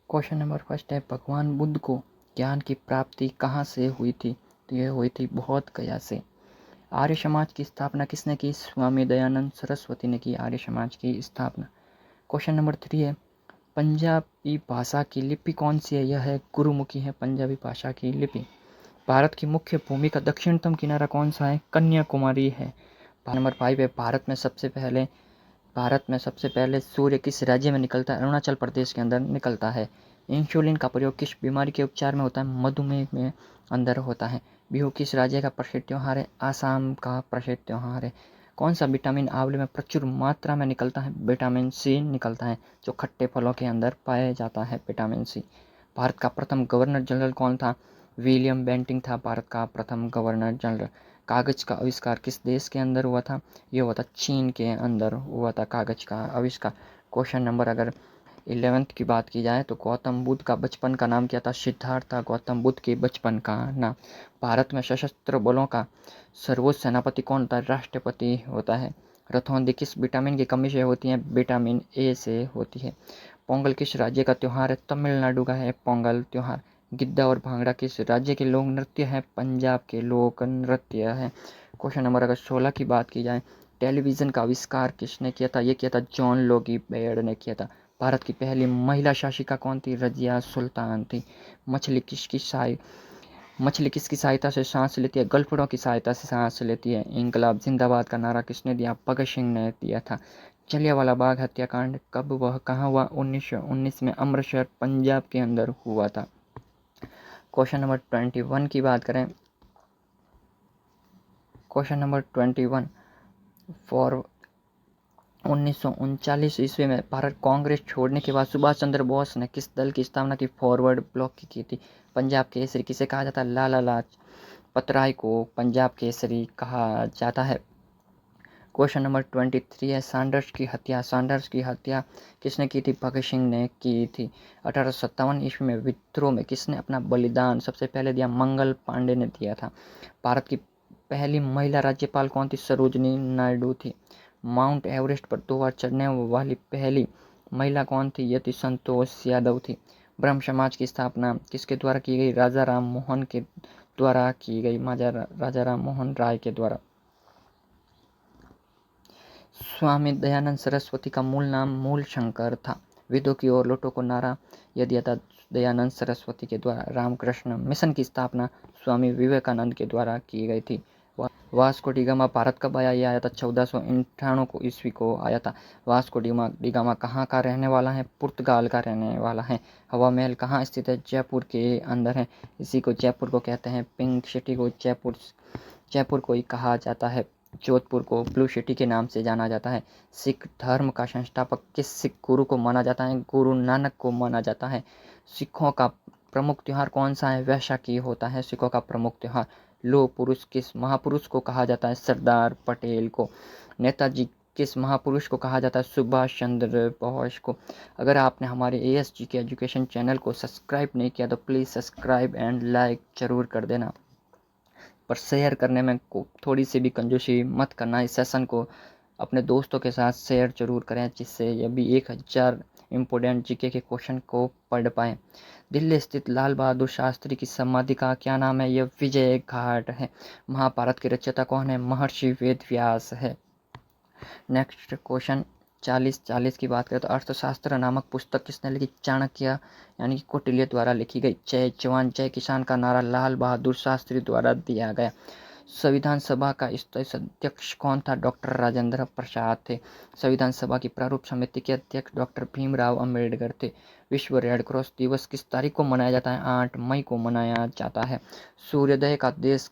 Question number first है, भगवान बुद्ध को ज्ञान की प्राप्ति कहाँ से हुई थी? तो यह हुई थी बोध गया से। आर्य समाज की स्थापना किसने की? स्वामी दयानंद सरस्वती ने की आर्य समाज की स्थापना। क्वेश्चन नंबर 3 है, पंजाबी भाषा की लिपि कौन सी है? यह है गुरुमुखी है पंजाबी भाषा की लिपि। भारत की मुख्य भूमि का दक्षिणतम किनारा कौन सा है? कन्याकुमारी है। नंबर 5 है, भारत में सबसे पहले सूर्य किस राज्य में निकलता है? अरुणाचल प्रदेश के अंदर निकलता है। इंसुलिन का प्रयोग किस बीमारी के उपचार में होता है? मधुमेह में अंदर होता है। बिहू किस राज्य का प्रसिद्ध त्यौहार है? आसाम का प्रसिद्ध त्यौहार है। कौन सा विटामिन आंवले में प्रचुर मात्रा में निकलता है? विटामिन सी निकलता है, जो खट्टे फलों के अंदर पाया जाता है विटामिन सी। भारत का प्रथम गवर्नर जनरल कौन था? विलियम बेंटिंग था भारत का प्रथम गवर्नर जनरल। कागज का आविष्कार किस देश के अंदर हुआ था? ये हुआ था चीन के अंदर हुआ था कागज का आविष्कार। क्वेश्चन नंबर अगर 11th की बात की जाए तो गौतम बुद्ध का बचपन का नाम क्या था? सिद्धार्थ था गौतम बुद्ध के बचपन का नाम। भारत में सशस्त्र बलों का सर्वोच्च सेनापति कौन होता है? राष्ट्रपति होता है। रतौंधी किस विटामिन की कमी से होती है? विटामिन ए से होती है। पोंगल किस राज्य का त्यौहार है? तमिलनाडु का है पोंगल त्यौहार। गिद्दा और भांगड़ा किस राज्य के लोक नृत्य है? पंजाब के लोक नृत्य है। क्वेश्चन नंबर अगर 16 की बात की जाए, टेलीविज़न का आविष्कार किसने किया था? ये किया था जॉन लोगी बेयर ने किया था। भारत की पहली महिला शासिका कौन थी? रजिया सुल्तान थी। मछली किसकी सहायता से सांस लेती है? गलफड़ों की सहायता से सांस लेती है। इंकलाब जिंदाबाद का नारा किसने दिया? भगत सिंह ने दिया था। जलियांवाला बाग हत्याकांड कब वह कहाँ हुआ? 1919 में अमृतसर पंजाब के अंदर हुआ था। क्वेश्चन नंबर 21 की बात करें, क्वेश्चन नंबर 21 फॉर 1939 ईस्वी में भारत कांग्रेस छोड़ने के बाद सुभाष चंद्र बोस ने किस दल की स्थापना की? फॉरवर्ड ब्लॉक की थी। पंजाब केसरी किसे कहा जाता है? लाला लाजपत राय को पंजाब केसरी कहा जाता है। क्वेश्चन नंबर 23 है, सांडर्स की हत्या किसने की थी? भगत सिंह ने की थी। 1857 ईस्वी में विद्रोह में किसने अपना बलिदान सबसे पहले दिया? मंगल पांडे ने दिया था। भारत की पहली महिला राज्यपाल कौन थी? सरोजनी नायडू थी। माउंट एवरेस्ट पर 2 बार चढ़ने वाली पहली महिला कौन थी? यह थी संतोष यादव थी। ब्रह्म समाज की स्थापना किसके द्वारा की गई? राजा राम मोहन के द्वारा की गई, राजा राम मोहन राय के द्वारा। स्वामी दयानंद सरस्वती का मूल नाम मूल शंकर था। वेदों की ओर लौटो को नारा यह दिया था दयानंद सरस्वती के द्वारा। रामकृष्ण मिशन की स्थापना स्वामी विवेकानंद के द्वारा की गई थी। वास्को डिगामा भारत कब आया? यह आया था 1498 को ईस्वी को आया था। वास्को डिगामा कहाँ का रहने वाला है? पुर्तगाल का रहने वाला है। हवा महल कहाँ स्थित है? जयपुर के अंदर है। इसी को जयपुर को कहते हैं। पिंक सिटी को जयपुर को ही कहा जाता है। जोधपुर को ब्लू सिटी के नाम से जाना जाता है। सिख धर्म का संस्थापक किस सिख गुरु को माना जाता है? गुरु नानक को माना जाता है। सिखों का प्रमुख त्योहार कौन सा है? वैशाखी होता है सिखों का प्रमुख त्योहार। लौह पुरुष किस महापुरुष को कहा जाता है? सरदार पटेल को। नेताजी किस महापुरुष को कहा जाता है? सुभाष चंद्र बोस को। अगर आपने हमारे ASG के एजुकेशन चैनल को सब्सक्राइब नहीं किया तो प्लीज़ सब्सक्राइब एंड लाइक जरूर कर देना। पर शेयर करने में थोड़ी सी भी कंजूसी मत करना। इस सेशन को अपने दोस्तों के साथ शेयर जरूर करें, जिससे ये भी 1000 इम्पोर्टेंट GK के क्वेश्चन को पढ़ पाएँ। दिल्ली स्थित लाल बहादुर शास्त्री की समाधि का क्या नाम है? यह विजय घाट है। महाभारत के रचयिता कौन है? महर्षि वेदव्यास है। नेक्स्ट क्वेश्चन 40 की बात करें तो अर्थशास्त्र नामक पुस्तक किसने लिखी? चाणक्य यानी कि कौटिल्य द्वारा लिखी गई। जय जवान जय किसान का नारा लाल बहादुर शास्त्री द्वारा दिया गया। संविधान सभा का स्थायी अध्यक्ष कौन था? डॉक्टर राजेंद्र प्रसाद थे। संविधान सभा की प्रारूप समिति के अध्यक्ष डॉक्टर भीमराव अम्बेडकर थे। विश्व रेड क्रॉस दिवस किस तारीख को मनाया जाता है? 8 मई को मनाया जाता है। सूर्योदय का देश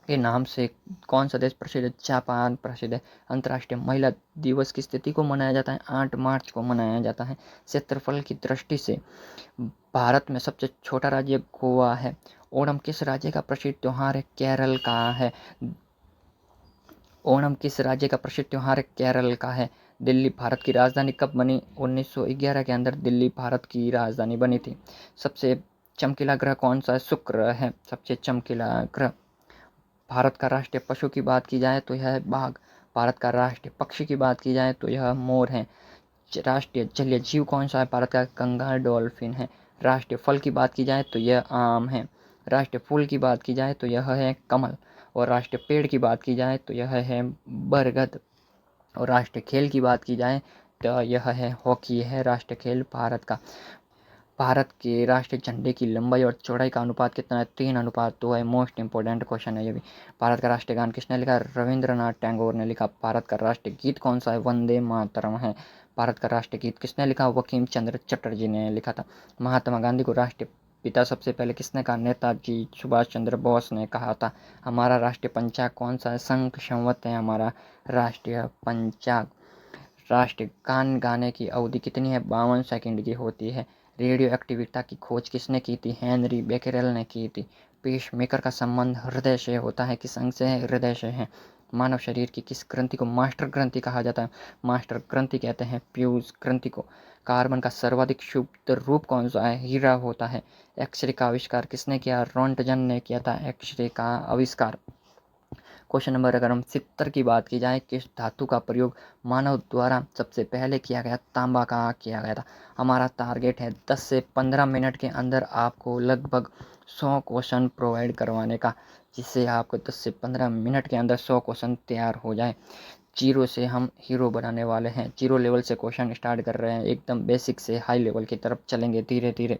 के नाम से कौन सा देश प्रसिद्ध है? जापान प्रसिद्ध है। अंतर्राष्ट्रीय महिला दिवस की तिथि को मनाया जाता है? 8 मार्च को मनाया जाता है। क्षेत्रफल की दृष्टि से भारत में सबसे छोटा राज्य गोवा है। ओणम किस राज्य का प्रसिद्ध त्योहार है? केरल का है। ओणम किस राज्य का प्रसिद्ध त्योहार है? केरल का है। दिल्ली भारत की राजधानी कब बनी? 1911 के अंदर दिल्ली भारत की राजधानी बनी थी। सबसे चमकीला ग्रह कौन सा है? शुक्र है सबसे चमकीला ग्रह। भारत का राष्ट्रीय पशु की बात की जाए तो यह है बाघ। भारत का राष्ट्रीय पक्षी की बात की जाए तो यह मोर है। राष्ट्रीय जलीय जीव कौन सा है? भारत का कंगार डॉल्फिन है। राष्ट्रीय फल की बात की जाए तो यह आम है। राष्ट्रीय फूल की बात की जाए तो यह है कमल। और राष्ट्रीय पेड़ की बात की जाए तो यह है बरगद। और राष्ट्रीय खेल की बात की जाए तो यह है हॉकी है राष्ट्रीय खेल भारत का। भारत के राष्ट्रीय झंडे की लंबाई और चौड़ाई का अनुपात कितना है? 3:2 है। मोस्ट इंपॉर्टेंट क्वेश्चन है ये भी। भारत का राष्ट्रीय गान किसने लिखा? रविंद्रनाथ टैगोर ने लिखा। भारत का राष्ट्रीय गीत कौन सा है? वंदे मातरम है। भारत का राष्ट्रीय गीत किसने लिखा? बंकिम चंद्र चटर्जी ने लिखा था। महात्मा गांधी को राष्ट्रीय पिता सबसे पहले किसने कहा? नेताजी सुभाष चंद्र बोस ने कहा था। हमारा राष्ट्रीय पंचांग कौन सा है? शंख संवत है हमारा राष्ट्रीय पंचांग। राष्ट्रीय गान गाने की अवधि कितनी है? 52 सेकंड की होती है। रेडियो एक्टिविटी की खोज किसने की थी? हेनरी बेकेरेल ने की थी। पेसमेकर का संबंध हृदय से होता है किस अंग से है? हृदय से है। मानव शरीर की किस ग्रंथि को मास्टर ग्रंथि कहा जाता है? मास्टर ग्रंथि कहते हैं पीयूष ग्रंथि को। कार्बन का सर्वाधिक शुद्ध रूप कौन सा है? हीरा होता है। एक्सरे का आविष्कार किसने किया? रोंटगन ने किया था एक्सरे का आविष्कार। क्वेश्चन नंबर अगर हम 70 की बात की जाए, किस धातु का प्रयोग मानव द्वारा सबसे पहले किया गया? तांबा का किया गया था। हमारा टारगेट है 10 से 15 मिनट के अंदर आपको लगभग 100 क्वेश्चन प्रोवाइड करवाने का, जिससे आपको 10 से 15 मिनट के अंदर 100 क्वेश्चन तैयार हो जाए। जीरो से हम हीरो बनाने वाले हैं। जीरो लेवल से क्वेश्चन स्टार्ट कर रहे हैं, एकदम बेसिक से हाई लेवल की तरफ चलेंगे धीरे धीरे।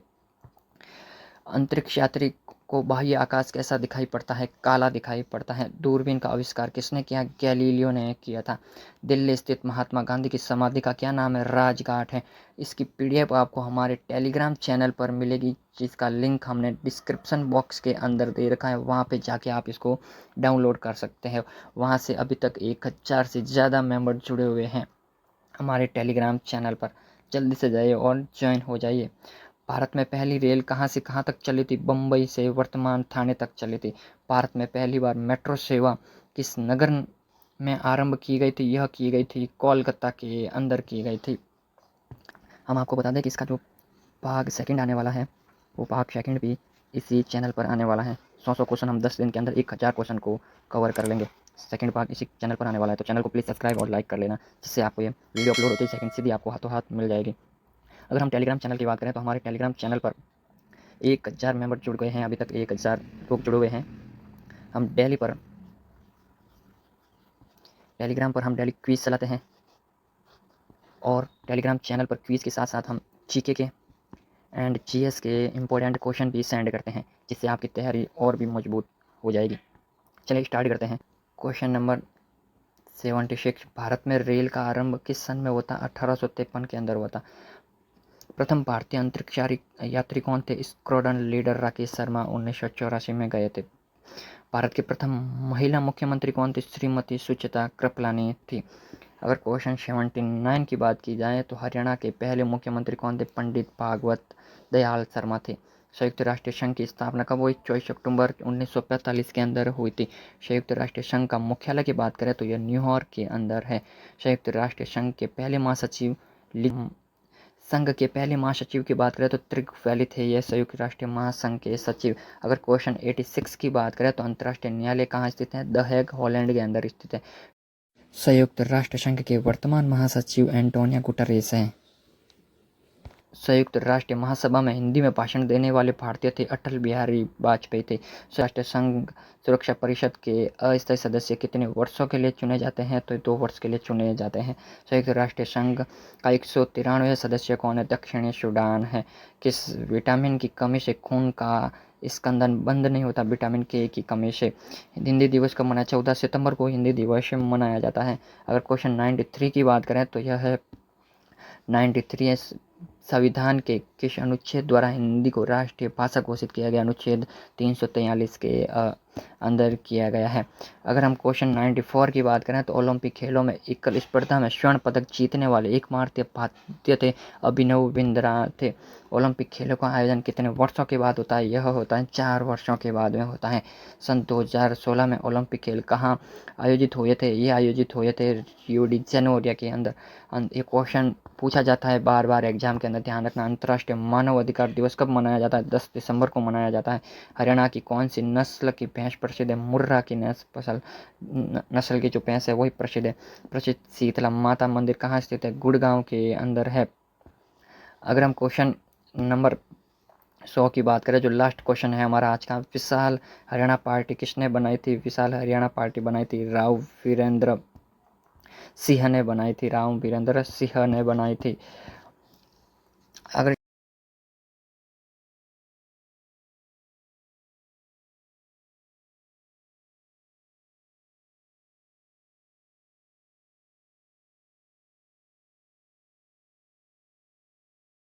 अंतरिक्ष यात्री को बाह्य आकाश कैसा दिखाई पड़ता है? काला दिखाई पड़ता है। दूरबीन का आविष्कार किसने किया? गैलीलियो ने किया था। दिल्ली स्थित महात्मा गांधी की समाधि का क्या नाम है? राजघाट है। इसकी पीडीएफ आपको हमारे टेलीग्राम चैनल पर मिलेगी, जिसका लिंक हमने डिस्क्रिप्शन बॉक्स के अंदर दे रखा है। वहाँ पे जाके आप इसको डाउनलोड कर सकते हैं। वहाँ से अभी तक 1000 से ज़्यादा मेंबर जुड़े हुए हैं हमारे टेलीग्राम चैनल पर। जल्दी से जाइए और ज्वाइन हो जाइए। भारत में पहली रेल कहाँ से कहाँ तक चली थी? बम्बई से वर्तमान थाने तक चली थी। भारत में पहली बार मेट्रो सेवा किस नगर में आरंभ की गई थी? यह की गई थी कोलकाता के अंदर की गई थी। हम आपको बता दें कि इसका जो भाग सेकंड आने वाला है, वो भाग सेकंड भी इसी चैनल पर आने वाला है। 100 क्वेश्चन हम 10 दिन के अंदर 1000 क्वेश्चन को कवर कर लेंगे। सेकंड भाग इसी चैनल पर आने वाला है, तो चैनल को प्लीज़ सब्सक्राइब और लाइक कर लेना, जिससे आपको ये वीडियो अपलोड होते ही सेकंड सीधी आपको हाथों हाथ मिल जाएगी। अगर हम टेलीग्राम चैनल की बात करें तो हमारे टेलीग्राम चैनल पर 1000 मेंबर जुड़ गए हैं। अभी तक 1000 लोग जुड़े हुए हैं। हम टेलीग्राम पर हम डेली क्विज़ चलाते हैं, और टेलीग्राम चैनल पर क्विज़ के साथ साथ हम जीके के एंड जीएस के इम्पोर्टेंट क्वेश्चन भी सेंड करते हैं, जिससे आपकी तैयारी और भी मजबूत हो जाएगी। चलिए स्टार्ट करते हैं। क्वेश्चन नंबर 76, भारत में रेल का आरंभ किस सन में हुआ था? 1853 के अंदर हुआ था। प्रथम भारतीय अंतरिक्ष यात्री कौन थे? स्क्वाड्रन लीडर राकेश शर्मा 1984 में गए थे। भारत के प्रथम महिला मुख्यमंत्री कौन थी? श्रीमती सुचिता कृपलानी थी। अगर क्वेश्चन 79 की बात की जाए तो हरियाणा के पहले मुख्यमंत्री कौन थे? पंडित भागवत दयाल शर्मा थे। संयुक्त राष्ट्र संघ की स्थापना कब हुई? 24 अक्टूबर 1945 के अंदर हुई थी। संयुक्त राष्ट्र संघ का मुख्यालय की बात करें तो यह न्यूयॉर्क के अंदर है। संयुक्त राष्ट्र संघ के पहले महासचिव संघ के पहले महासचिव की बात करें तो त्रिगुफैली थे ये संयुक्त राष्ट्र महासंघ के सचिव। अगर क्वेश्चन 86 की बात करें तो अंतर्राष्ट्रीय न्यायालय कहाँ स्थित है? द हेग हॉलैंड के अंदर स्थित है। संयुक्त राष्ट्र संघ के वर्तमान महासचिव एंटोनियो गुटेरेस हैं। संयुक्त राष्ट्र महासभा में हिंदी में भाषण देने वाले भारतीय थे अटल बिहारी वाजपेयी थे। राष्ट्र संघ सुरक्षा परिषद के अस्थायी सदस्य कितने वर्षों के लिए चुने जाते हैं? तो 2 वर्ष के लिए चुने जाते हैं। संयुक्त राष्ट्र संघ का 193 सदस्य कौन है? दक्षिणी सूडान है। किस विटामिन की कमी से खून का स्कंदन बंद नहीं होता? विटामिन के की कमी से। हिंदी दिवस कब मनाया? 14 सितंबर को हिंदी दिवस मनाया जाता है। अगर क्वेश्चन 93 की बात करें तो यह है 93 संविधान के किस अनुच्छेद द्वारा हिंदी को राष्ट्रीय भाषा घोषित किया गया? अनुच्छेद 343 के अंदर किया गया है। अगर हम क्वेश्चन 94 की बात करें तो ओलंपिक खेलों में एकल स्पर्धा में स्वर्ण पदक जीतने वाले एकमात्र भारतीय थे अभिनव बिंद्रा थे। ओलंपिक खेलों का आयोजन कितने वर्षों के बाद होता है? यह होता है 4 वर्षों के बाद में होता है। सन 2016 में ओलंपिक खेल कहाँ आयोजित हुए थे? ये आयोजित हुए थे रियो डी जेनेरियो के अंदर। ये क्वेश्चन पूछा जाता है बार बार एग्जाम के अंदर, ध्यान रखना। अंतर्राष्ट्रीय मानव अधिकार दिवस कब मनाया जाता है? 10 दिसंबर को मनाया जाता है। हरियाणा की कौन सी नस्ल की भेड़ भैंस प्रसिद्ध है। मुर्रा की नस्ल की जो भैंस है वही प्रसिद्ध है। प्रसिद्ध शीतला माता मंदिर कहाँ स्थित है? गुड़गांव के अंदर है। अगर हम क्वेश्चन नंबर 100 की बात करें, जो लास्ट क्वेश्चन है हमारा आज का, विशाल हरियाणा पार्टी किसने बनाई थी? विशाल हरियाणा पार्टी बनाई थी राव वीरेंद्र सिंह ने बनाई थी। राव वीरेंद्र सिंह ने बनाई थी। अगर